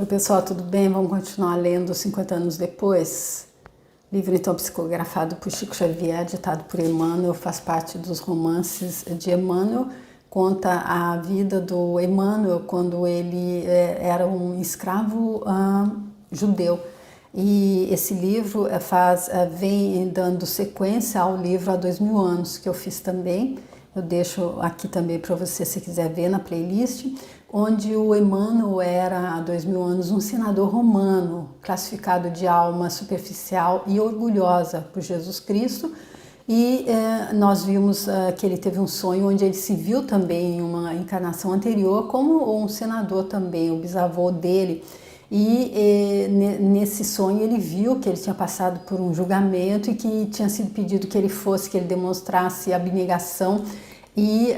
Oi pessoal, tudo bem? Vamos continuar lendo 50 anos depois. Livro então psicografado por Chico Xavier, ditado por Emmanuel, faz parte dos romances de Emmanuel, conta a vida do Emmanuel quando ele era um escravo judeu. E esse livro vem dando sequência ao livro Há 2000 anos, que eu fiz também. Eu deixo aqui também para você, se quiser ver na playlist, onde o Emmanuel era, há 2000 anos, um senador romano, classificado de alma superficial e orgulhosa por Jesus Cristo. E nós vimos que ele teve um sonho onde ele se viu também em uma encarnação anterior como um senador também, o bisavô dele. E nesse sonho ele viu que ele tinha passado por um julgamento e que tinha sido pedido que ele demonstrasse abnegação e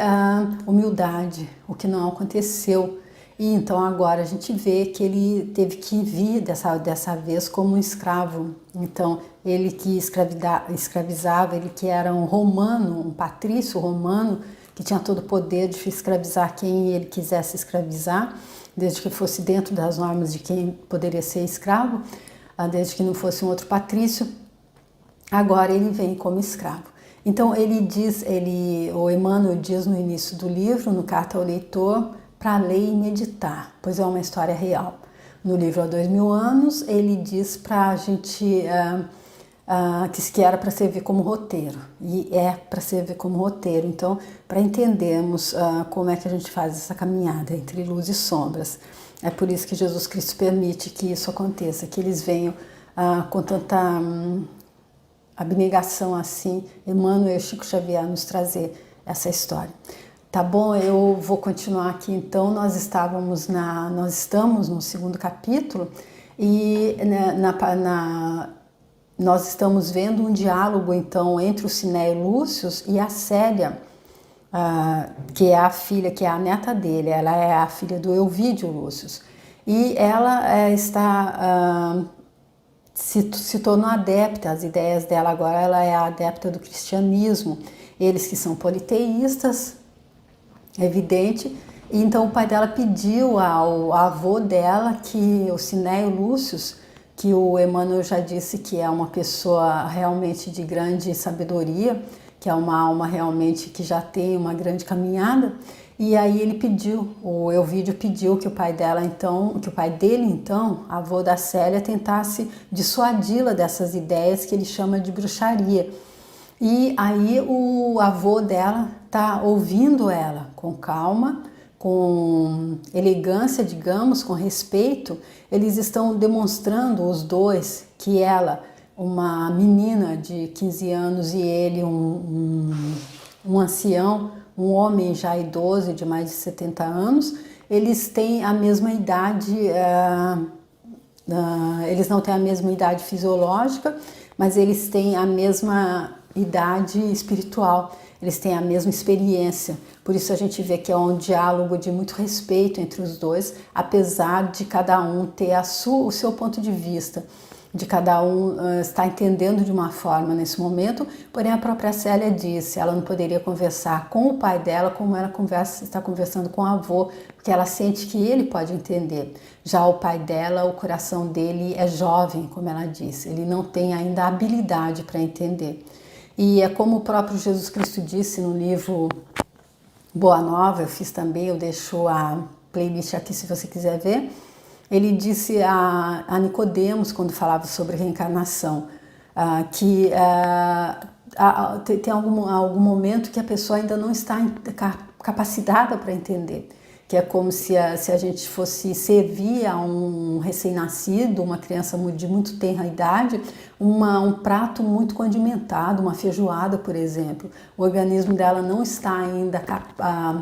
humildade, o que não aconteceu. E então agora a gente vê que ele teve que vir dessa vez como um escravo. Então ele que escravizava, ele que era um romano, um patrício romano, que tinha todo o poder de escravizar quem ele quisesse escravizar, desde que fosse dentro das normas de quem poderia ser escravo, desde que não fosse um outro patrício. Agora ele vem como escravo. Então o Emmanuel diz no início do livro, no Carta ao Leitor, para ler e meditar, pois é uma história real. No livro Há 2000 anos, ele diz para a gente que era para servir como roteiro, e é para servir como roteiro. Então, para entendermos como é que a gente faz essa caminhada entre luz e sombras, é por isso que Jesus Cristo permite que isso aconteça, que eles venham com tanta abnegação assim, Emmanuel e Chico Xavier nos trazer essa história. Tá bom? Eu vou continuar aqui então. Nós estamos no segundo capítulo e nós estamos vendo um diálogo então entre o Sinéio Lúcius e a Célia, que é a filha, que é a neta dele. Ela é a filha do Elvídio Lúcius e ela se tornou adepta. As ideias dela agora, ela é adepta do cristianismo. Eles que são politeístas, é evidente. E então o pai dela pediu ao avô dela, que o Sinéio Lúcius, que o Emmanuel já disse que é uma pessoa realmente de grande sabedoria, que é uma alma realmente que já tem uma grande caminhada. E aí ele pediu, o Elvídio pediu que o pai dele então, avô da Célia, tentasse dissuadi-la dessas ideias que ele chama de bruxaria. E aí o avô dela está ouvindo ela com calma, com elegância, digamos, com respeito. Eles estão demonstrando, os dois, que ela, uma menina de 15 anos, e ele, um ancião, um homem já idoso de mais de 70 anos, eles têm a mesma idade, eles não têm a mesma idade fisiológica, mas eles têm a mesma idade espiritual, eles têm a mesma experiência. Por isso a gente vê que é um diálogo de muito respeito entre os dois, apesar de cada um ter o seu ponto de vista, de cada um estar entendendo de uma forma nesse momento. Porém a própria Célia disse, ela não poderia conversar com o pai dela como ela está conversando com o avô, porque ela sente que ele pode entender. Já o pai dela, o coração dele é jovem, como ela disse, ele não tem ainda a habilidade para entender. E é como o próprio Jesus Cristo disse no livro Boa Nova, eu fiz também, eu deixo a playlist aqui se você quiser ver. Ele disse a Nicodemos, quando falava sobre reencarnação, que tem algum momento que a pessoa ainda não está capacitada para entender, que é como se a gente fosse servir a um recém-nascido, uma criança de muito tenra idade, um prato muito condimentado, uma feijoada, por exemplo. O organismo dela não está ainda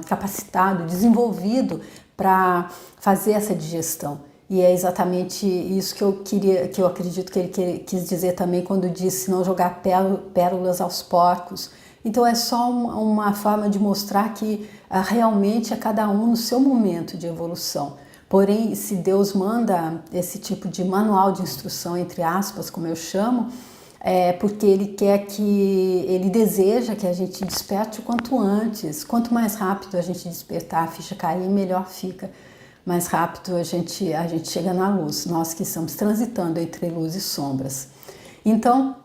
capacitado, desenvolvido para fazer essa digestão. E é exatamente isso que eu acredito que ele quis dizer também quando disse não jogar pérolas aos porcos. Então é só uma forma de mostrar que realmente é cada um no seu momento de evolução. Porém, se Deus manda esse tipo de manual de instrução, entre aspas, como eu chamo, é porque Ele deseja que a gente desperte o quanto antes. Quanto mais rápido a gente despertar, a ficha cair, melhor fica. mais rápido a gente chega na luz, nós que estamos transitando entre luz e sombras. Então,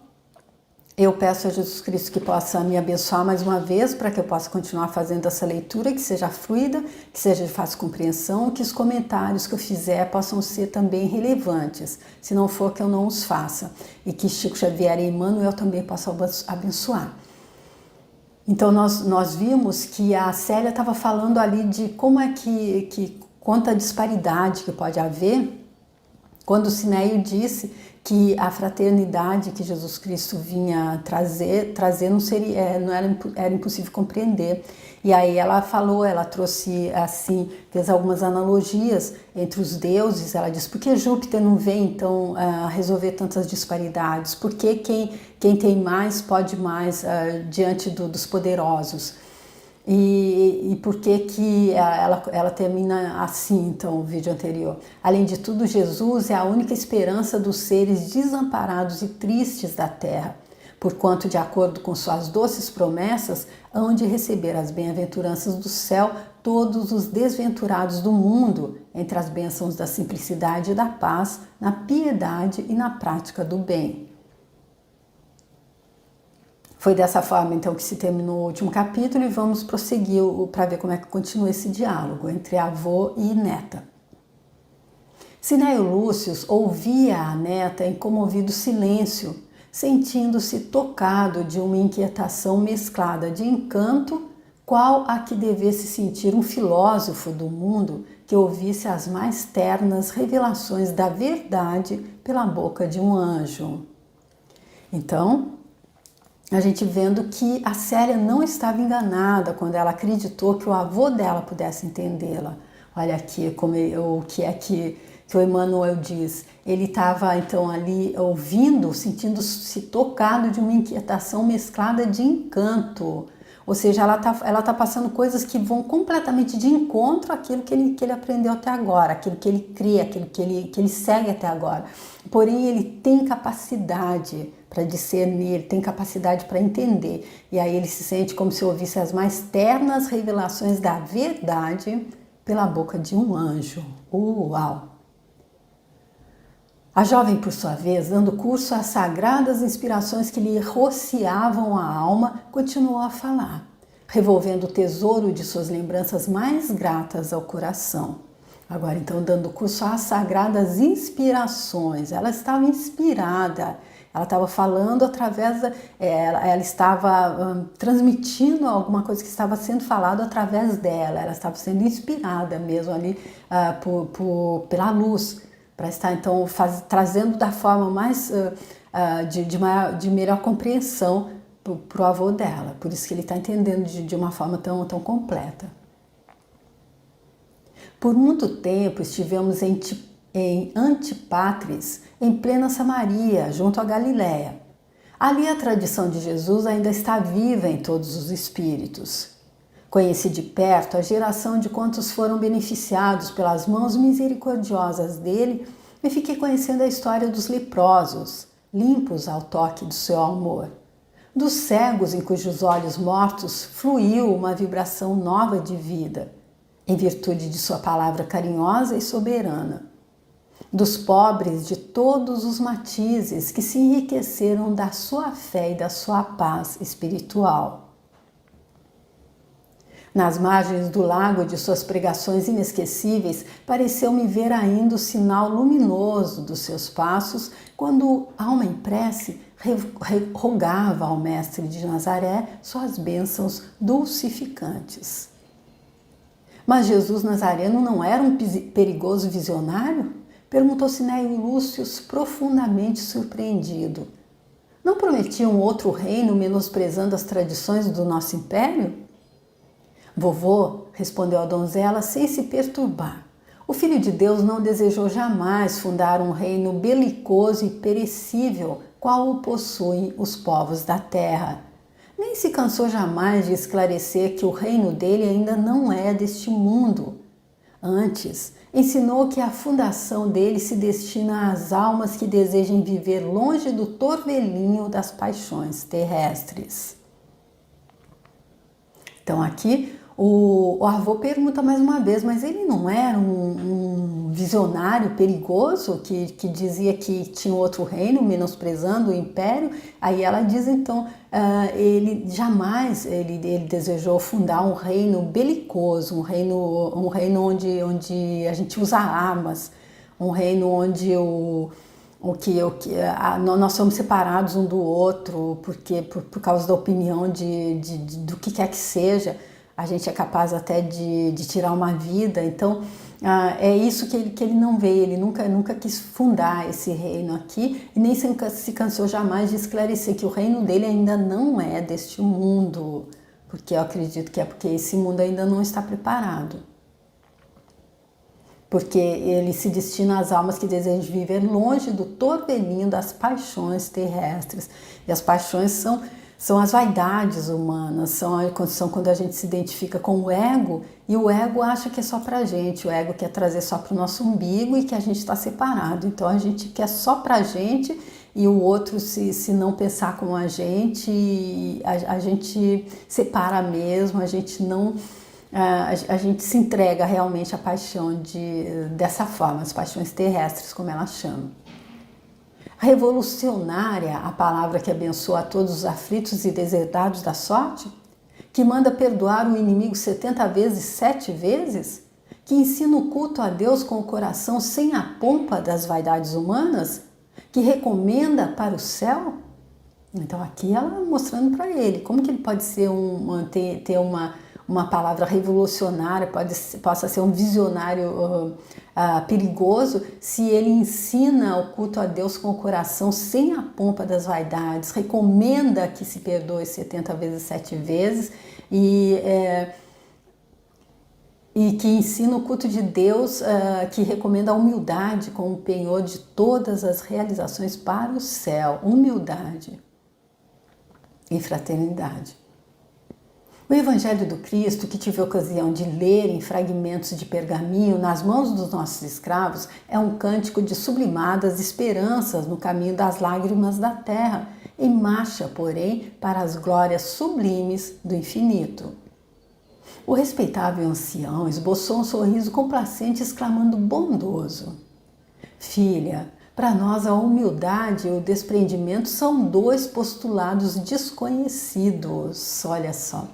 eu peço a Jesus Cristo que possa me abençoar mais uma vez para que eu possa continuar fazendo essa leitura, que seja fluida, que seja de fácil compreensão, que os comentários que eu fizer possam ser também relevantes, se não for que eu não os faça, e que Chico Xavier e Emmanuel também possam abençoar. Então nós vimos que a Célia estava falando ali de como é que quanta disparidade que pode haver quando o Sinéio disse que a fraternidade que Jesus Cristo vinha trazer não seria, era impossível compreender. E aí ela falou, ela trouxe assim, fez algumas analogias entre os deuses. Ela disse, por que Júpiter não vem então resolver tantas disparidades? Por que quem tem mais pode mais diante dos poderosos? E por que ela termina assim, então, o vídeo anterior? Além de tudo, Jesus é a única esperança dos seres desamparados e tristes da terra, porquanto, de acordo com suas doces promessas, hão de receber as bem-aventuranças do céu todos os desventurados do mundo, entre as bênçãos da simplicidade e da paz, na piedade e na prática do bem. Foi dessa forma, então, que se terminou o último capítulo e vamos prosseguir para ver como é que continua esse diálogo entre avô e neta. Sinéio Lúcio ouvia a neta em comovido silêncio, sentindo-se tocado de uma inquietação mesclada de encanto, qual a que devesse sentir um filósofo do mundo que ouvisse as mais ternas revelações da verdade pela boca de um anjo. Então, a gente vendo que a Célia não estava enganada quando ela acreditou que o avô dela pudesse entendê-la. Olha aqui o que é que o Emmanuel diz. Ele estava então ali ouvindo, sentindo-se tocado de uma inquietação mesclada de encanto. Ou seja, ela tá passando coisas que vão completamente de encontro àquilo que ele aprendeu até agora, aquilo que ele cria, aquilo que ele segue até agora. Porém, ele tem capacidade para discernir, ele tem capacidade para entender. E aí ele se sente como se ouvisse as mais ternas revelações da verdade pela boca de um anjo. Uau! A jovem, por sua vez, dando curso às sagradas inspirações que lhe rociavam a alma, continuou a falar, revolvendo o tesouro de suas lembranças mais gratas ao coração. Agora, então, dando curso às sagradas inspirações. Ela estava inspirada, ela estava falando através, ela estava transmitindo alguma coisa que estava sendo falado através dela, ela estava sendo inspirada mesmo ali pela luz, para estar então trazendo da forma mais de melhor compreensão para o avô dela. Por isso que ele está entendendo de uma forma tão completa. Por muito tempo estivemos em Antipatris, em plena Samaria, junto a Galiléia. Ali a tradição de Jesus ainda está viva em todos os espíritos. Conheci de perto a geração de quantos foram beneficiados pelas mãos misericordiosas dele e fiquei conhecendo a história dos leprosos, limpos ao toque do seu amor. Dos cegos em cujos olhos mortos fluiu uma vibração nova de vida, em virtude de sua palavra carinhosa e soberana. Dos pobres de todos os matizes que se enriqueceram da sua fé e da sua paz espiritual. Nas margens do lago de suas pregações inesquecíveis, pareceu-me ver ainda o sinal luminoso dos seus passos, quando, alma em prece, rogava ao Mestre de Nazaré suas bênçãos dulcificantes. Mas Jesus Nazareno não era um perigoso visionário? Perguntou Sinéio Lúcio, profundamente surpreendido. Não prometia um outro reino menosprezando as tradições do nosso império? Vovô, respondeu a donzela sem se perturbar. O Filho de Deus não desejou jamais fundar um reino belicoso e perecível, qual o possuem os povos da terra. Nem se cansou jamais de esclarecer que o reino dele ainda não é deste mundo. Antes, ensinou que a fundação dele se destina às almas que desejem viver longe do torvelinho das paixões terrestres. Então aqui O avô pergunta mais uma vez, mas ele não era um visionário perigoso que dizia que tinha outro reino, menosprezando o império? Aí ela diz então, ele jamais ele desejou fundar um reino belicoso, um reino onde a gente usa armas, um reino onde nós somos separados um do outro por causa da opinião do que quer que seja. A gente é capaz até de tirar uma vida. Então, é isso que ele não vê. Ele nunca quis fundar esse reino aqui e nem se cansou jamais de esclarecer que o reino dele ainda não é deste mundo, porque eu acredito que é porque esse mundo ainda não está preparado. Porque ele se destina às almas que desejam viver longe do torvelinho das paixões terrestres. E as paixões são as vaidades humanas, são quando a gente se identifica com o ego, e o ego acha que é só pra gente, o ego quer trazer só pro nosso umbigo e que a gente está separado. Então a gente quer só pra gente, e o outro, se não pensar como a gente separa mesmo, a gente não... A gente se entrega realmente à paixão dessa forma, as paixões terrestres, como ela chama. Revolucionária, a palavra que abençoa a todos os aflitos e deserdados da sorte, que manda perdoar o inimigo 70 vezes, 7 vezes, que ensina o culto a Deus com o coração sem a pompa das vaidades humanas, que recomenda para o céu. Então aqui ela mostrando para ele como que ele pode ser ter uma palavra revolucionária, possa ser um visionário perigoso, se ele ensina o culto a Deus com o coração sem a pompa das vaidades, recomenda que se perdoe 70 vezes, 7 vezes, e que ensina o culto de Deus, que recomenda a humildade como o penhor de todas as realizações para o céu, humildade e fraternidade. O Evangelho do Cristo, que tive a ocasião de ler em fragmentos de pergaminho nas mãos dos nossos escravos, é um cântico de sublimadas esperanças no caminho das lágrimas da terra, em marcha, porém, para as glórias sublimes do infinito. O respeitável ancião esboçou um sorriso complacente, exclamando bondoso: Filha, para nós a humildade e o desprendimento são 2 postulados desconhecidos. Olha só.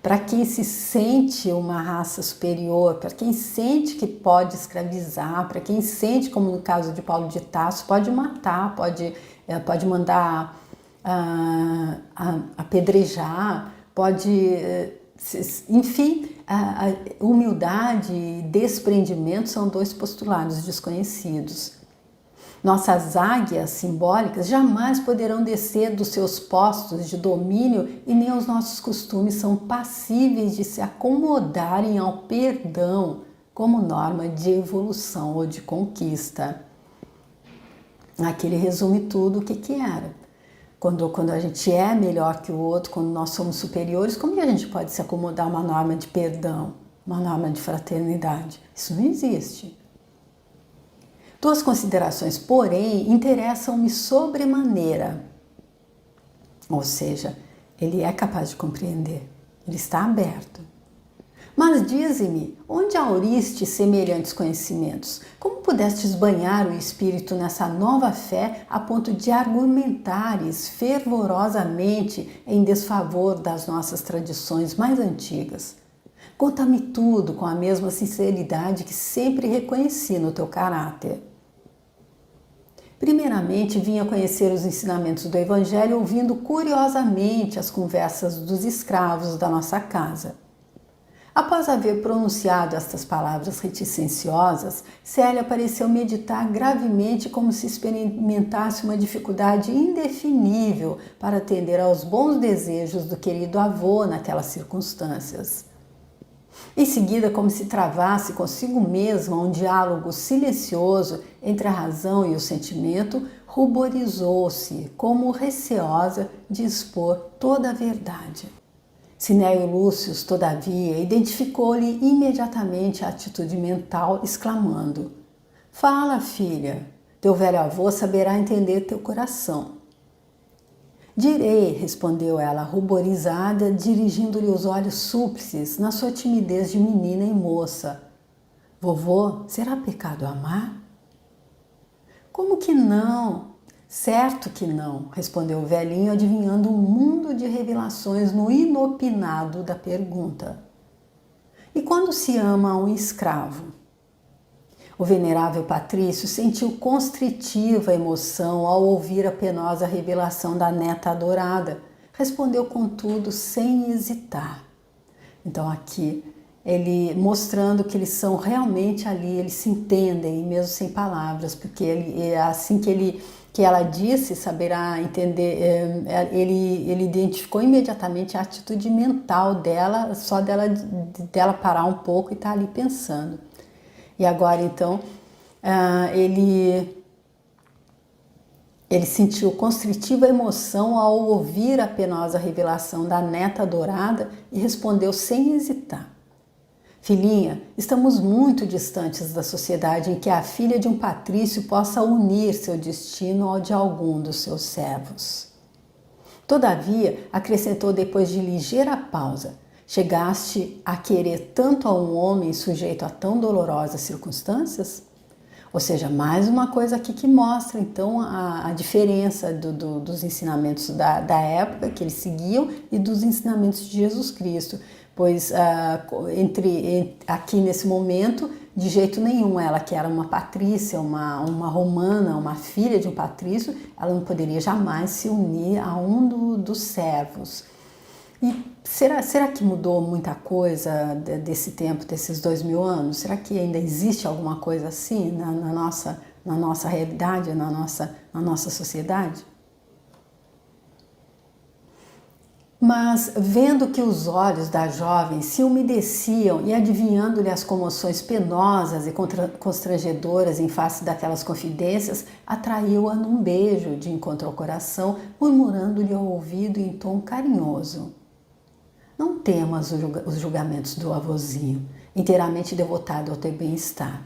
Para quem se sente uma raça superior, para quem sente que pode escravizar, para quem sente, como no caso de Paulo de Tarso, pode matar, pode mandar apedrejar, enfim, a humildade e desprendimento são 2 postulados desconhecidos. Nossas águias simbólicas jamais poderão descer dos seus postos de domínio e nem os nossos costumes são passíveis de se acomodarem ao perdão como norma de evolução ou de conquista. Aqui ele resume tudo o que era. Quando a gente é melhor que o outro, quando nós somos superiores, como que a gente pode se acomodar a uma norma de perdão, uma norma de fraternidade? Isso não existe. 2 considerações, porém, interessam-me sobremaneira. Ou seja, ele é capaz de compreender, ele está aberto. Mas dize-me, onde auriste semelhantes conhecimentos? Como pudestes banhar o espírito nessa nova fé a ponto de argumentares fervorosamente em desfavor das nossas tradições mais antigas? Conta-me tudo com a mesma sinceridade que sempre reconheci no teu caráter. Primeiramente, vinha conhecer os ensinamentos do Evangelho ouvindo curiosamente as conversas dos escravos da nossa casa. Após haver pronunciado estas palavras reticenciosas, Célia pareceu meditar gravemente como se experimentasse uma dificuldade indefinível para atender aos bons desejos do querido avô naquelas circunstâncias. Em seguida, como se travasse consigo mesma um diálogo silencioso entre a razão e o sentimento, ruborizou-se, como receosa de expor toda a verdade. Cinéio Lúcio, todavia, identificou-lhe imediatamente a atitude mental, exclamando: Fala, filha, teu velho avô saberá entender teu coração. Direi, respondeu ela, ruborizada, dirigindo-lhe os olhos súplices na sua timidez de menina e moça. Vovô, será pecado amar? Como que não? Certo que não, respondeu o velhinho, adivinhando um mundo de revelações no inopinado da pergunta. E quando se ama um escravo? O venerável patrício sentiu constritiva emoção ao ouvir a penosa revelação da neta adorada. Respondeu, contudo, sem hesitar. Então aqui, ele mostrando que eles são realmente ali, eles se entendem, mesmo sem palavras, porque ele, assim que ela disse, saberá entender, ele identificou imediatamente a atitude mental dela, só dela parar um pouco e estar ali pensando. E agora, então, ele sentiu constritiva emoção ao ouvir a penosa revelação da neta adorada e respondeu sem hesitar. Filhinha, estamos muito distantes da sociedade em que a filha de um patrício possa unir seu destino ao de algum dos seus servos. Todavia, acrescentou depois de ligeira pausa, chegaste a querer tanto a um homem sujeito a tão dolorosas circunstâncias? Ou seja, mais uma coisa aqui que mostra então a diferença dos ensinamentos da época que eles seguiam e dos ensinamentos de Jesus Cristo. Pois aqui nesse momento, de jeito nenhum, ela que era uma patrícia, uma romana, uma filha de um patrício, ela não poderia jamais se unir a um dos servos. E será que mudou muita coisa desse tempo, desses 2000 anos? Será que ainda existe alguma coisa assim na nossa realidade, na nossa sociedade? Mas, vendo que os olhos da jovem se umedeciam e adivinhando-lhe as comoções penosas e constrangedoras em face daquelas confidências, atraiu-a num beijo de encontro ao coração, murmurando-lhe ao ouvido em tom carinhoso. Não temas os julgamentos do avôzinho, inteiramente devotado ao teu bem-estar.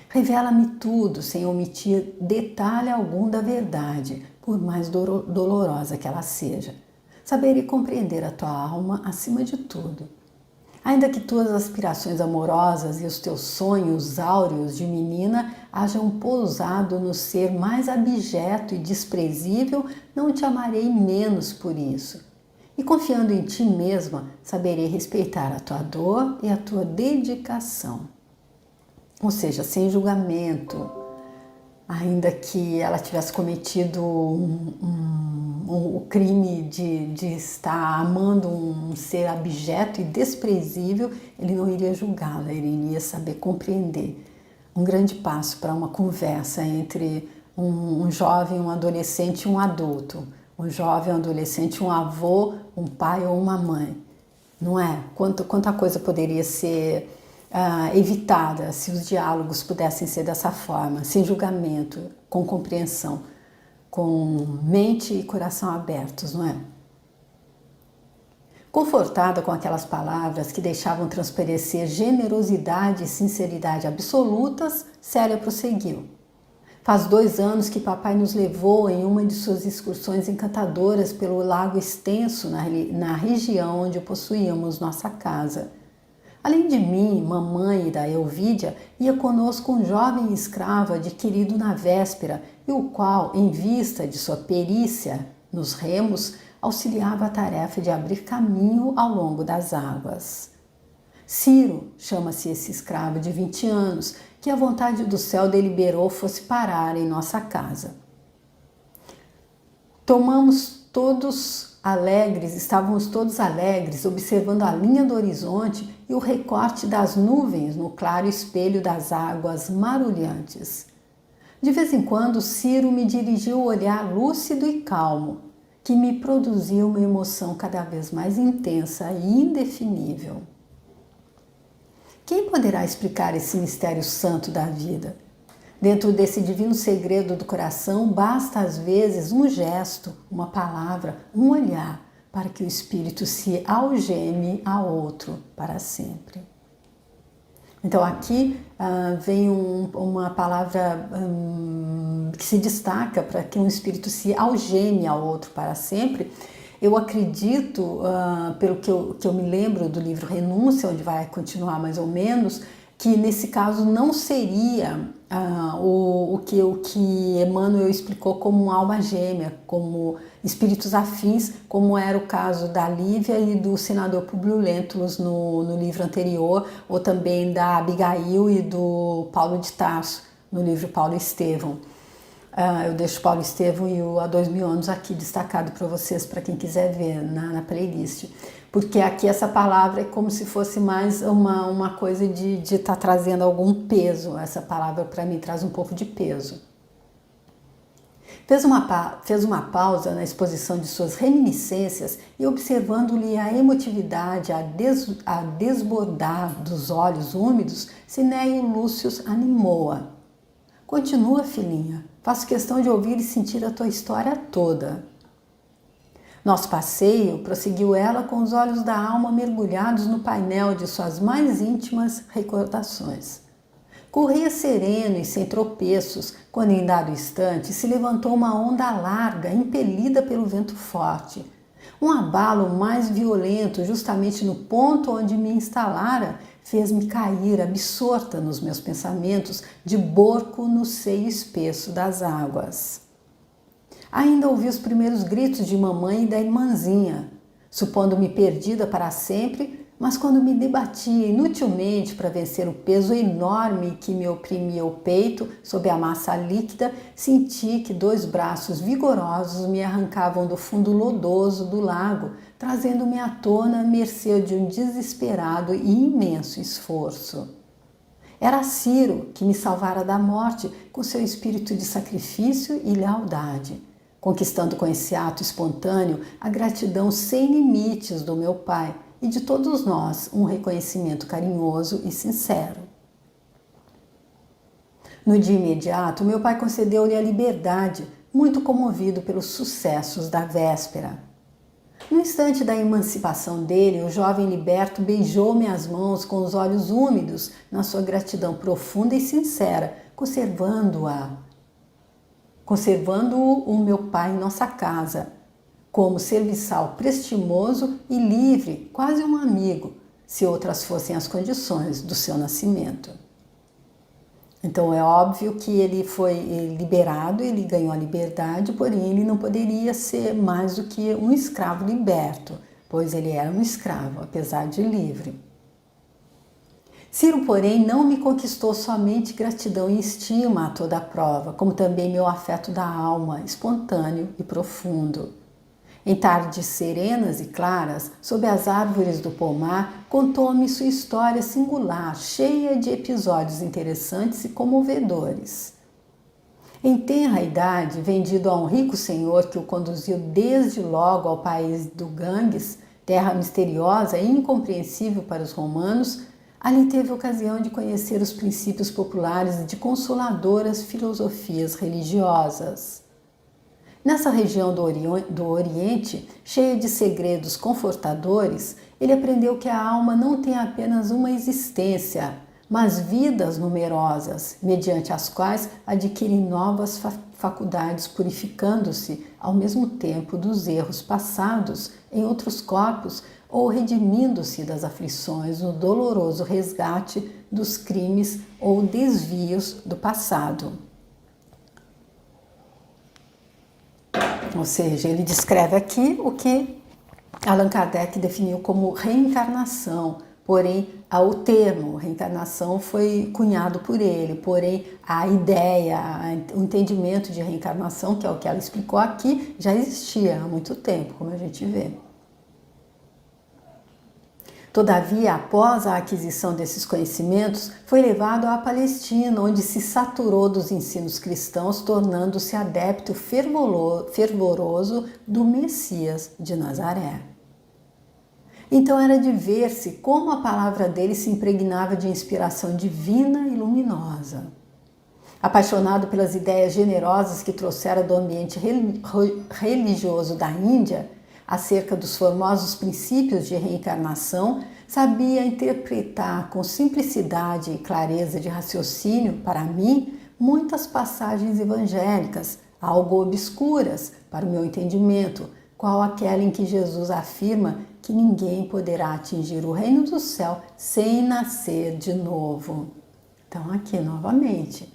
Revela-me tudo, sem omitir detalhe algum da verdade, por mais dolorosa que ela seja. Saber e compreender a tua alma acima de tudo. Ainda que tuas aspirações amorosas e os teus sonhos áureos de menina hajam pousado no ser mais abjeto e desprezível, não te amarei menos por isso. E confiando em ti mesma, saberei respeitar a tua dor e a tua dedicação. Ou seja, sem julgamento, ainda que ela tivesse cometido o crime de estar amando um ser abjeto e desprezível, ele não iria julgá-la, ele iria saber compreender. Um grande passo para uma conversa entre um jovem, um adolescente e um adulto. Um jovem, um adolescente, um avô, um pai ou uma mãe. Não é? Quanta coisa poderia ser evitada se os diálogos pudessem ser dessa forma, sem julgamento, com compreensão, com mente e coração abertos, não é? Confortada com aquelas palavras que deixavam transparecer generosidade e sinceridade absolutas, Célia prosseguiu. Faz 2 anos que papai nos levou em uma de suas excursões encantadoras pelo lago extenso na região onde possuíamos nossa casa. Além de mim, mamãe e da Elvídia, ia conosco um jovem escravo adquirido na véspera e o qual, em vista de sua perícia nos remos, auxiliava a tarefa de abrir caminho ao longo das águas. Ciro, chama-se esse escravo de 20 anos, que a vontade do céu deliberou fosse parar em nossa casa. Estávamos todos alegres, observando a linha do horizonte e o recorte das nuvens no claro espelho das águas marulhantes. De vez em quando, Ciro me dirigiu o olhar lúcido e calmo, que me produzia uma emoção cada vez mais intensa e indefinível. Quem poderá explicar esse mistério santo da vida? Dentro desse divino segredo do coração, basta às vezes um gesto, uma palavra, um olhar, para que o espírito se algeme a outro para sempre. Então aqui vem uma palavra que se destaca para que um espírito se algeme ao outro para sempre. Eu acredito, pelo que eu me lembro do livro Renúncia, onde vai continuar mais ou menos, que nesse caso não seria o que Emmanuel explicou como alma gêmea, como espíritos afins, como era o caso da Lívia e do senador Publio Lentulus no livro anterior, ou também da Abigail e do Paulo de Tarso, no livro Paulo e Estevão. Eu deixo Paulo Estevão e o Há 2000 anos aqui destacado para vocês, para quem quiser ver na playlist. Porque aqui essa palavra é como se fosse mais uma coisa de estar trazendo algum peso. Essa palavra para mim traz um pouco de peso. Fez uma pausa na exposição de suas reminiscências e, observando-lhe a emotividade a desbordar dos olhos úmidos, Cineio Lúcius animou-a. Continua, filhinha. Faço questão de ouvir e sentir a tua história toda. Nosso passeio, prosseguiu ela com os olhos da alma mergulhados no painel de suas mais íntimas recordações. Corria sereno e sem tropeços, quando em dado instante se levantou uma onda larga, impelida pelo vento forte. Um abalo mais violento, justamente no ponto onde me instalara, fez-me cair absorta nos meus pensamentos, de borco no seio espesso das águas. Ainda ouvi os primeiros gritos de mamãe e da irmãzinha, supondo-me perdida para sempre, mas quando me debatia inutilmente para vencer o peso enorme que me oprimia o peito sob a massa líquida, senti que 2 braços vigorosos me arrancavam do fundo lodoso do lago, trazendo-me à tona à mercê de um desesperado e imenso esforço. Era Ciro que me salvara da morte com seu espírito de sacrifício e lealdade, conquistando com esse ato espontâneo a gratidão sem limites do meu pai e de todos nós um reconhecimento carinhoso e sincero. No dia imediato, meu pai concedeu-lhe a liberdade, muito comovido pelos sucessos da véspera. No instante da emancipação dele, o jovem liberto beijou-me as mãos com os olhos úmidos, na sua gratidão profunda e sincera, conservando-o o meu pai em nossa casa, como serviçal prestimoso e livre, quase um amigo, se outras fossem as condições do seu nascimento. Então é óbvio que ele foi liberado, ele ganhou a liberdade, porém ele não poderia ser mais do que um escravo liberto, pois ele era um escravo, apesar de livre. Ciro, porém, não me conquistou somente gratidão e estima a toda a prova, como também meu afeto da alma, espontâneo e profundo. Em tardes serenas e claras, sob as árvores do pomar, contou-me sua história singular, cheia de episódios interessantes e comovedores. Em tenra idade, vendido a um rico senhor que o conduziu desde logo ao país do Ganges, terra misteriosa e incompreensível para os romanos, ali teve ocasião de conhecer os princípios populares de consoladoras filosofias religiosas. Nessa região do Oriente, cheia de segredos confortadores, ele aprendeu que a alma não tem apenas uma existência, mas vidas numerosas, mediante as quais adquire novas faculdades, purificando-se ao mesmo tempo dos erros passados em outros corpos ou redimindo-se das aflições no doloroso resgate dos crimes ou desvios do passado. Ou seja, ele descreve aqui o que Allan Kardec definiu como reencarnação, porém o termo reencarnação foi cunhado por ele, porém a ideia, o entendimento de reencarnação, que é o que ela explicou aqui, já existia há muito tempo, como a gente vê. Todavia, após a aquisição desses conhecimentos, foi levado à Palestina, onde se saturou dos ensinos cristãos, tornando-se adepto fervoroso do Messias de Nazaré. Então era de ver-se como a palavra dele se impregnava de inspiração divina e luminosa. Apaixonado pelas ideias generosas que trouxera do ambiente religioso da Índia, acerca dos formosos princípios de reencarnação, sabia interpretar com simplicidade e clareza de raciocínio, para mim, muitas passagens evangélicas, algo obscuras para o meu entendimento, qual aquela em que Jesus afirma que ninguém poderá atingir o reino do céu sem nascer de novo. Então aqui novamente,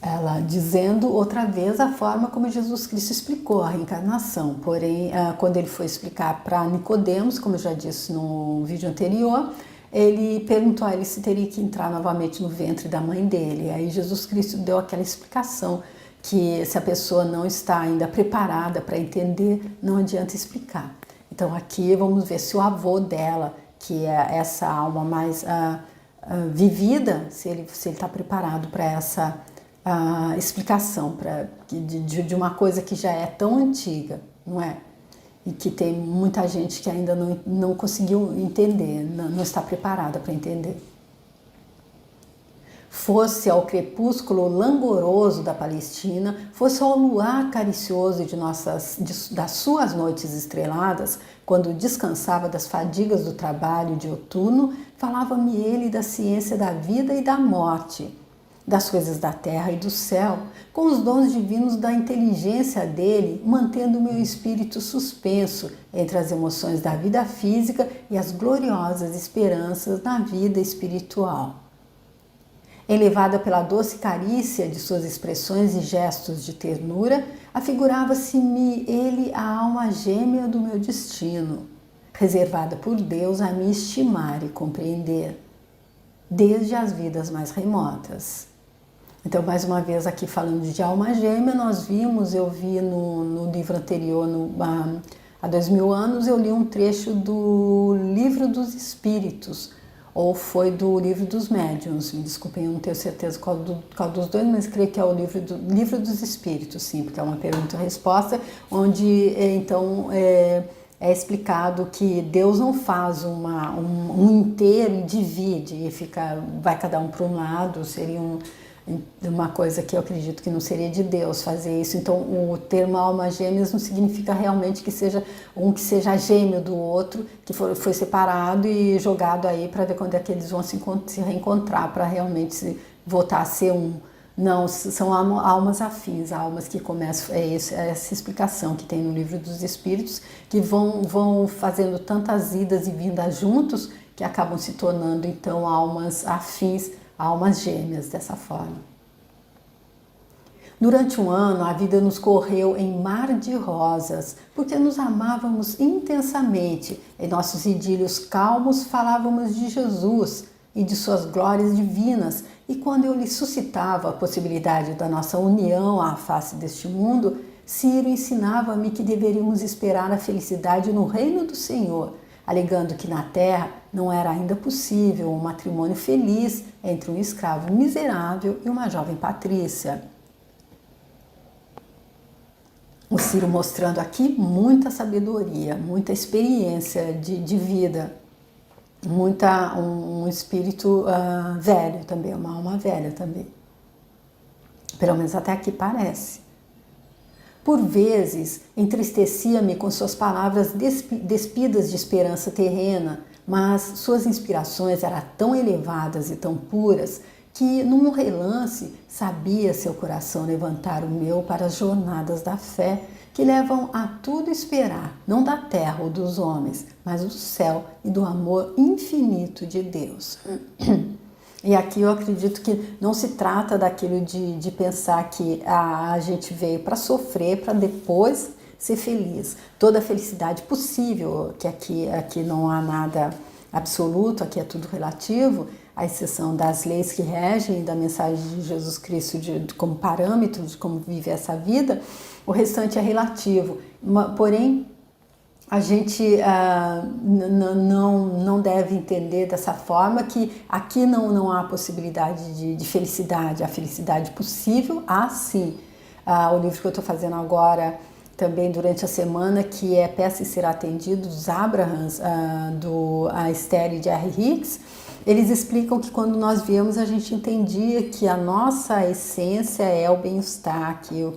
ela dizendo outra vez a forma como Jesus Cristo explicou a reencarnação. Porém, quando ele foi explicar para Nicodemos, como eu já disse no vídeo anterior, ele perguntou a ele se teria que entrar novamente no ventre da mãe dele. Aí Jesus Cristo deu aquela explicação que se a pessoa não está ainda preparada para entender, não adianta explicar. Então aqui vamos ver se o avô dela, que é essa alma mais vivida, se ele está preparado para essa explicação de uma coisa que já é tão antiga, não é? E que tem muita gente que ainda não conseguiu entender, não está preparada para entender. Fosse ao crepúsculo langoroso da Palestina, fosse ao luar caricioso das suas noites estreladas, quando descansava das fadigas do trabalho de outono, falava-me ele da ciência da vida e da morte, das coisas da terra e do céu, com os dons divinos da inteligência dele, mantendo o meu espírito suspenso entre as emoções da vida física e as gloriosas esperanças da vida espiritual. Elevada pela doce carícia de suas expressões e gestos de ternura, afigurava-se-me ele a alma gêmea do meu destino, reservada por Deus a me estimar e compreender, desde as vidas mais remotas. Então, mais uma vez aqui falando de alma gêmea, eu vi no livro anterior, há 2000 anos, eu li um trecho do Livro dos Espíritos, ou foi do Livro dos Médiuns, me desculpem, eu não tenho certeza qual dos dois, mas creio que é o Livro dos Espíritos, sim, porque é uma pergunta e resposta, onde então é explicado que Deus não faz um inteiro e divide, e vai cada um para um lado, seria uma coisa que eu acredito que não seria de Deus fazer isso. Então o termo alma gêmeas não significa realmente que seja que seja gêmeo do outro, que foi separado e jogado aí para ver quando é que eles vão se reencontrar, para realmente voltar a ser um. Não, são almas afins, almas que começam, essa explicação que tem no Livro dos Espíritos, que vão fazendo tantas idas e vindas juntos, que acabam se tornando então almas afins, almas gêmeas dessa forma. Durante um ano, a vida nos correu em mar de rosas, porque nos amávamos intensamente. Em nossos idílios calmos falávamos de Jesus e de suas glórias divinas, e quando eu lhe suscitava a possibilidade da nossa união à face deste mundo, Ciro ensinava-me que deveríamos esperar a felicidade no reino do Senhor, alegando que na terra não era ainda possível um matrimônio feliz entre um escravo miserável e uma jovem patrícia. O Ciro mostrando aqui muita sabedoria, muita experiência de vida, um espírito velho também, uma alma velha também. Pelo menos até aqui parece. Por vezes, entristecia-me com suas palavras despidas de esperança terrena, mas suas inspirações eram tão elevadas e tão puras que, num relance, sabia seu coração levantar o meu para as jornadas da fé que levam a tudo esperar, não da terra ou dos homens, mas do céu e do amor infinito de Deus. E aqui eu acredito que não se trata daquilo de pensar que a gente veio para sofrer, para depois ser feliz. Toda a felicidade possível, que aqui não há nada absoluto, aqui é tudo relativo, à exceção das leis que regem, da mensagem de Jesus Cristo como parâmetro de como viver essa vida, o restante é relativo. Porém, a gente não deve entender dessa forma que aqui não há possibilidade de felicidade. A felicidade possível, há sim. O livro que eu estou fazendo agora, também durante a semana, que é Peça e Será Atendido, dos Abrahams, do Esther e de R. Hicks, Eles explicam que quando nós viemos a gente entendia que a nossa essência é o bem-estar, que o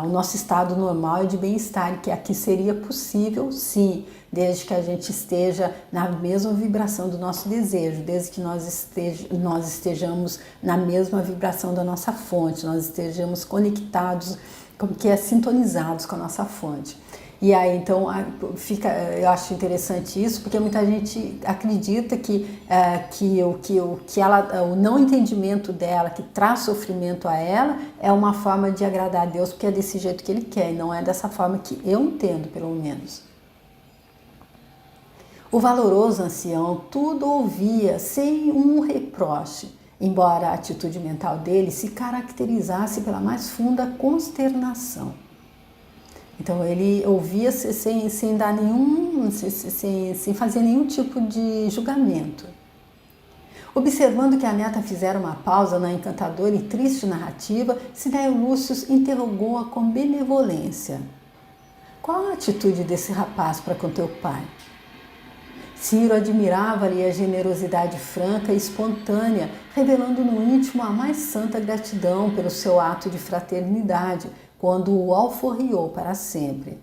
nosso estado normal é de bem-estar e que aqui seria possível, sim, desde que a gente esteja na mesma vibração do nosso desejo, desde que nós estejamos na mesma vibração da nossa fonte, nós estejamos conectados, sintonizados com a nossa fonte. E aí, então, eu acho interessante isso, porque muita gente acredita que o não entendimento dela, que traz sofrimento a ela, é uma forma de agradar a Deus, porque é desse jeito que Ele quer, e não é dessa forma que eu entendo, pelo menos. O valoroso ancião tudo ouvia sem um reproche, embora a atitude mental dele se caracterizasse pela mais funda consternação. Então ele ouvia sem fazer nenhum tipo de julgamento. Observando que a neta fizera uma pausa na encantadora e triste narrativa, Cinéio Lúcio interrogou-a com benevolência. Qual a atitude desse rapaz para com teu pai? Ciro admirava-lhe a generosidade franca e espontânea, revelando no íntimo a mais santa gratidão pelo seu ato de fraternidade, quando o alforriou para sempre.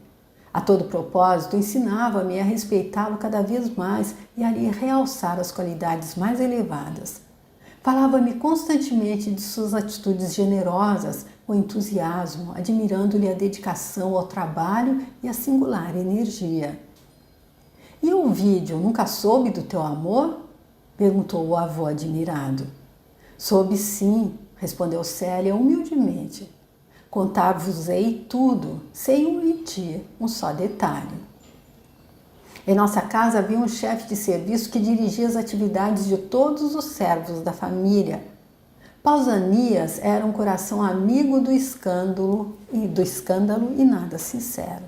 A todo propósito, ensinava-me a respeitá-lo cada vez mais e a lhe realçar as qualidades mais elevadas. Falava-me constantemente de suas atitudes generosas, com entusiasmo, admirando-lhe a dedicação ao trabalho e a singular energia. E o Ovídio nunca soube do teu amor? Perguntou o avô admirado. Soube sim, respondeu Célia humildemente. Contar-vos-ei tudo, sem omitir um só detalhe. Em nossa casa havia um chefe de serviço que dirigia as atividades de todos os servos da família. Pausanias era um coração amigo do escândalo e nada sincero.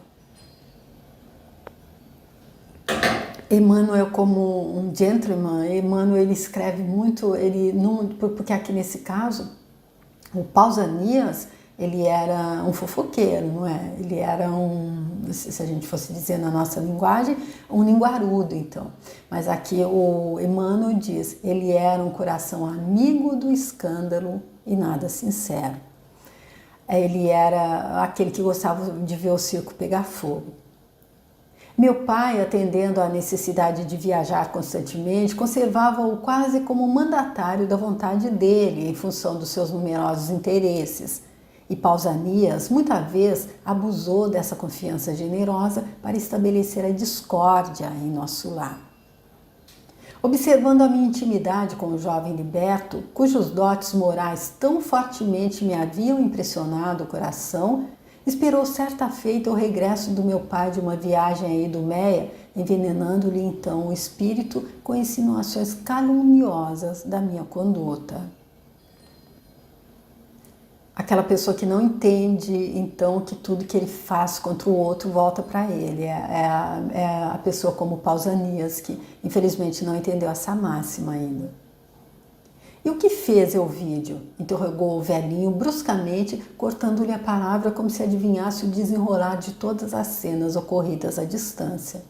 Emmanuel, como um gentleman, ele escreve muito, porque aqui nesse caso, o Pausanias, ele era um fofoqueiro, não é? Ele era se a gente fosse dizer na nossa linguagem, um linguarudo, então. Mas aqui o Emmanuel diz, ele era um coração amigo do escândalo e nada sincero. Ele era aquele que gostava de ver o circo pegar fogo. Meu pai, atendendo à necessidade de viajar constantemente, conservava-o quase como mandatário da vontade dele, em função dos seus numerosos interesses. E Pausanias, muita vez, abusou dessa confiança generosa para estabelecer a discórdia em nosso lar. Observando a minha intimidade com o jovem liberto, cujos dotes morais tão fortemente me haviam impressionado o coração, esperou certa feita o regresso do meu pai de uma viagem à Idumeia, envenenando-lhe então o espírito com insinuações caluniosas da minha conduta. Aquela pessoa que não entende, então, que tudo que ele faz contra o outro volta para ele. É a pessoa como Pausanias, que infelizmente não entendeu essa máxima ainda. E o que fez Ovídio? Interrogou o velhinho bruscamente, cortando-lhe a palavra como se adivinhasse o desenrolar de todas as cenas ocorridas à distância.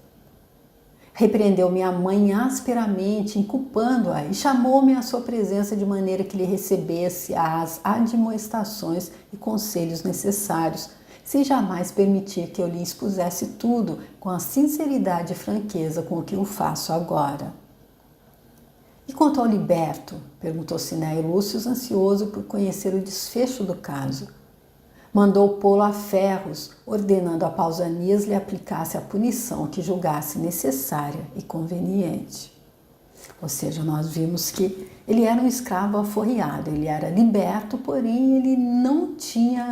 Repreendeu minha mãe asperamente, inculpando-a, e chamou-me à sua presença de maneira que lhe recebesse as admoestações e conselhos necessários, sem jamais permitir que eu lhe expusesse tudo com a sinceridade e franqueza com que o faço agora. E quanto ao liberto? Perguntou Cinéio Lúcio, ansioso por conhecer o desfecho do caso. Mandou pô-lo a ferros, ordenando a Pausanias lhe aplicasse a punição que julgasse necessária e conveniente. Ou seja, nós vimos que ele era um escravo aforreado, ele era liberto, porém ele não tinha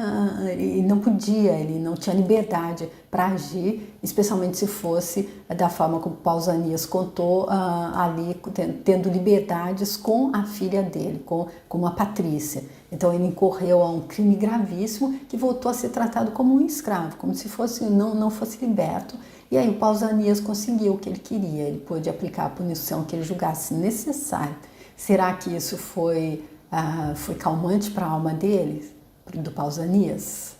liberdade para agir, especialmente se fosse da forma como Pausanias contou, ali tendo liberdades com a filha dele, com a Patrícia. Então ele incorreu a um crime gravíssimo que voltou a ser tratado como um escravo, como se não fosse liberto. E aí o Pausanias conseguiu o que ele queria, ele pôde aplicar a punição que ele julgasse necessária. Será que isso foi calmante para a alma dele, do Pausanias?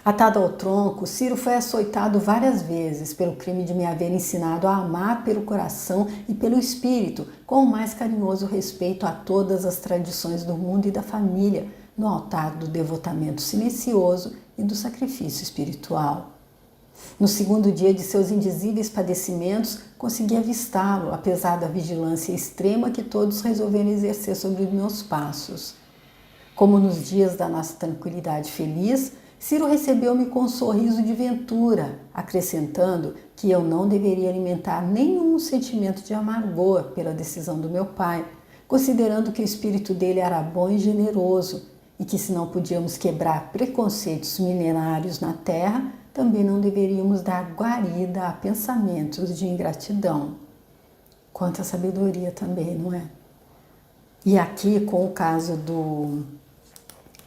Atado ao tronco, Ciro foi açoitado várias vezes pelo crime de me haver ensinado a amar pelo coração e pelo espírito, com o mais carinhoso respeito a todas as tradições do mundo e da família, no altar do devotamento silencioso e do sacrifício espiritual. No segundo dia de seus indizíveis padecimentos, consegui avistá-lo, apesar da vigilância extrema que todos resolveram exercer sobre os meus passos. Como nos dias da nossa tranquilidade feliz, Ciro recebeu-me com um sorriso de ventura, acrescentando que eu não deveria alimentar nenhum sentimento de amargor pela decisão do meu pai, considerando que o espírito dele era bom e generoso, e que se não podíamos quebrar preconceitos milenários na terra, também não deveríamos dar guarida a pensamentos de ingratidão. Quanta sabedoria também, não é? E aqui, com o caso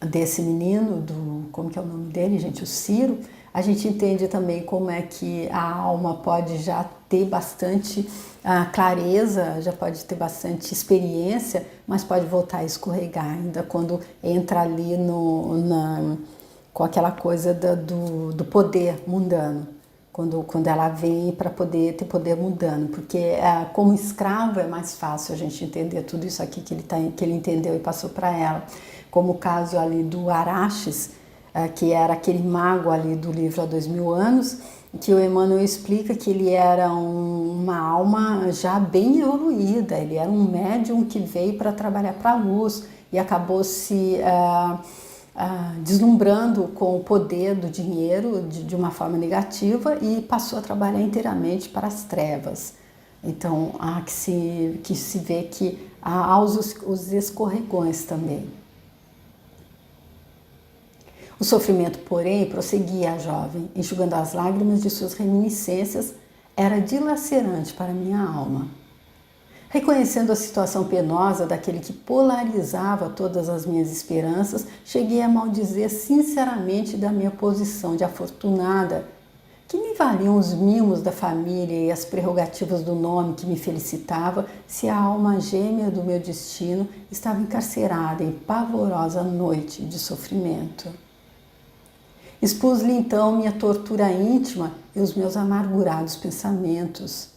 desse menino, como que é o nome dele, gente? O Ciro, a gente entende também como é que a alma pode já ter bastante clareza, já pode ter bastante experiência, mas pode voltar a escorregar ainda quando entra ali com aquela coisa do poder mundano, quando ela vem para poder ter poder mundano, porque como escravo é mais fácil a gente entender tudo isso aqui que ele entendeu e passou para ela, como o caso ali do Araxes, que era aquele mago ali do livro Há 2000 anos, que o Emmanuel explica que ele era uma alma já bem evoluída, ele era um médium que veio para trabalhar para a luz e acabou se deslumbrando com o poder do dinheiro de uma forma negativa e passou a trabalhar inteiramente para as trevas. Então, que se vê que há os escorregões também. O sofrimento, porém, prosseguia a jovem, enxugando as lágrimas de suas reminiscências, era dilacerante para minha alma. Reconhecendo a situação penosa daquele que polarizava todas as minhas esperanças, cheguei a maldizer sinceramente da minha posição de afortunada, que me valiam os mimos da família e as prerrogativas do nome que me felicitava se a alma gêmea do meu destino estava encarcerada em pavorosa noite de sofrimento. Expus-lhe então minha tortura íntima e os meus amargurados pensamentos.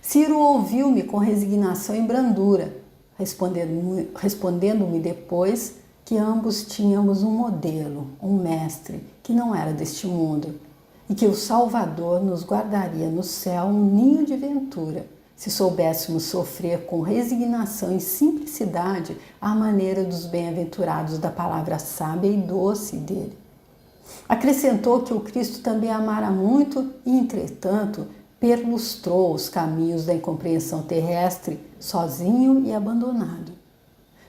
Ciro ouviu-me com resignação e brandura, respondendo-me depois que ambos tínhamos um modelo, um mestre, que não era deste mundo, e que o Salvador nos guardaria no céu um ninho de ventura, se soubéssemos sofrer com resignação e simplicidade à maneira dos bem-aventurados da palavra sábia e doce dele. Acrescentou que o Cristo também amara muito e, entretanto, perlustrou os caminhos da incompreensão terrestre, sozinho e abandonado.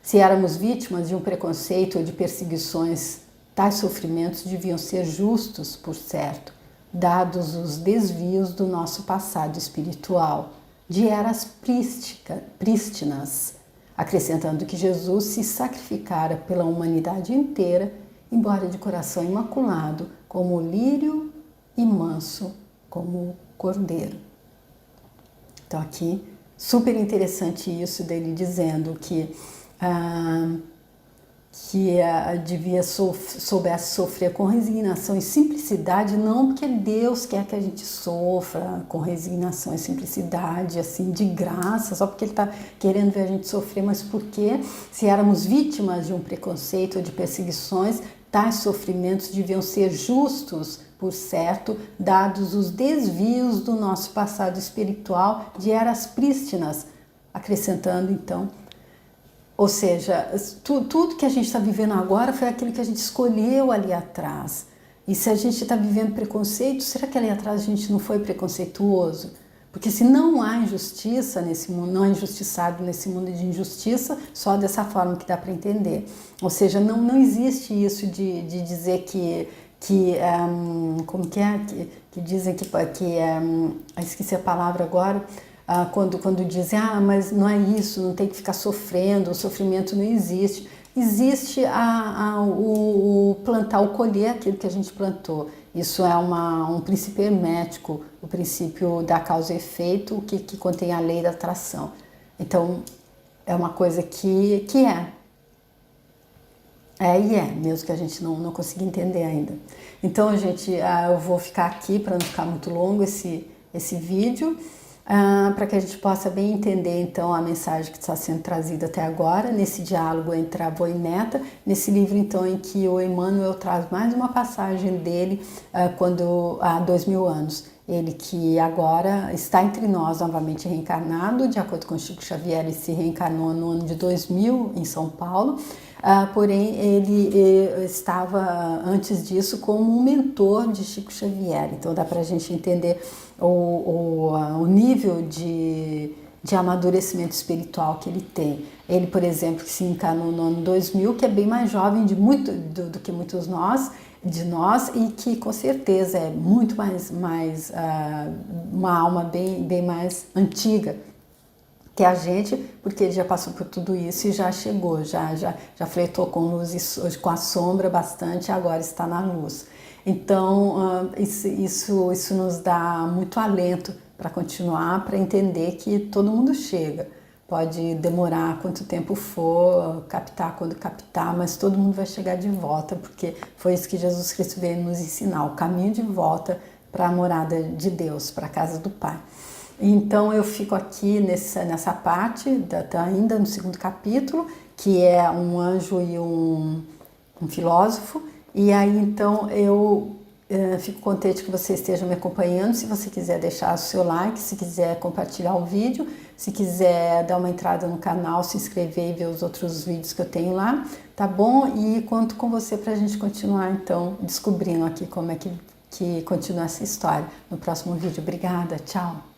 Se éramos vítimas de um preconceito ou de perseguições, tais sofrimentos deviam ser justos, por certo, dados os desvios do nosso passado espiritual, de eras prístinas, acrescentando que Jesus se sacrificara pela humanidade inteira, embora de coração imaculado, como lírio e manso como o cordeiro. Então aqui, super interessante isso dele dizendo que soubesse sofrer com resignação e simplicidade, não porque Deus quer que a gente sofra com resignação e simplicidade, assim, de graça, só porque Ele está querendo ver a gente sofrer, mas porque, se éramos vítimas de um preconceito ou de perseguições, tais sofrimentos deviam ser justos, por certo, dados os desvios do nosso passado espiritual de eras prístinas, acrescentando então, ou seja, tudo que a gente está vivendo agora foi aquilo que a gente escolheu ali atrás. E se a gente está vivendo preconceito, será que ali atrás a gente não foi preconceituoso? Porque se não há injustiça nesse mundo, não há injustiçado nesse mundo de injustiça, só dessa forma que dá para entender. Ou seja, não existe isso de dizer como que é? Que dizem que esqueci a palavra agora, quando dizem, mas não é isso, não tem que ficar sofrendo, o sofrimento não existe. Existe o plantar, o colher aquilo que a gente plantou. Isso é um princípio hermético, o princípio da causa e efeito, que contém a lei da atração. Então, é uma coisa que é. Mesmo que a gente não consiga entender ainda. Então, gente, eu vou ficar aqui para não ficar muito longo esse vídeo, para que a gente possa bem entender, então, a mensagem que está sendo trazida até agora, nesse diálogo entre avô e neta, nesse livro, então, em que o Emmanuel traz mais uma passagem dele quando há 2000 anos. Ele que agora está entre nós, novamente reencarnado, de acordo com Chico Xavier, ele se reencarnou no ano de 2000 em São Paulo, porém ele estava antes disso como um mentor de Chico Xavier, então dá para a gente entender o nível de amadurecimento espiritual que ele tem. Ele, por exemplo, que se encarnou no ano 2000, que é bem mais jovem do que muitos de nós e que com certeza é muito mais uma alma bem mais antiga que a gente, porque ele já passou por tudo isso e já chegou, já flertou com luz e com a sombra bastante, agora está na luz. Então isso nos dá muito alento para continuar, para entender que todo mundo chega. Pode demorar quanto tempo for, captar quando captar, mas todo mundo vai chegar de volta, porque foi isso que Jesus Cristo veio nos ensinar, o caminho de volta para a morada de Deus, para a casa do Pai. Então eu fico aqui nessa parte, ainda no segundo capítulo, que é um anjo e um filósofo, e aí então eu fico contente que você esteja me acompanhando. Se você quiser deixar o seu like, se quiser compartilhar o vídeo, se quiser dar uma entrada no canal, se inscrever e ver os outros vídeos que eu tenho lá, tá bom? E conto com você para a gente continuar então descobrindo aqui como é que continua essa história no próximo vídeo. Obrigada, tchau!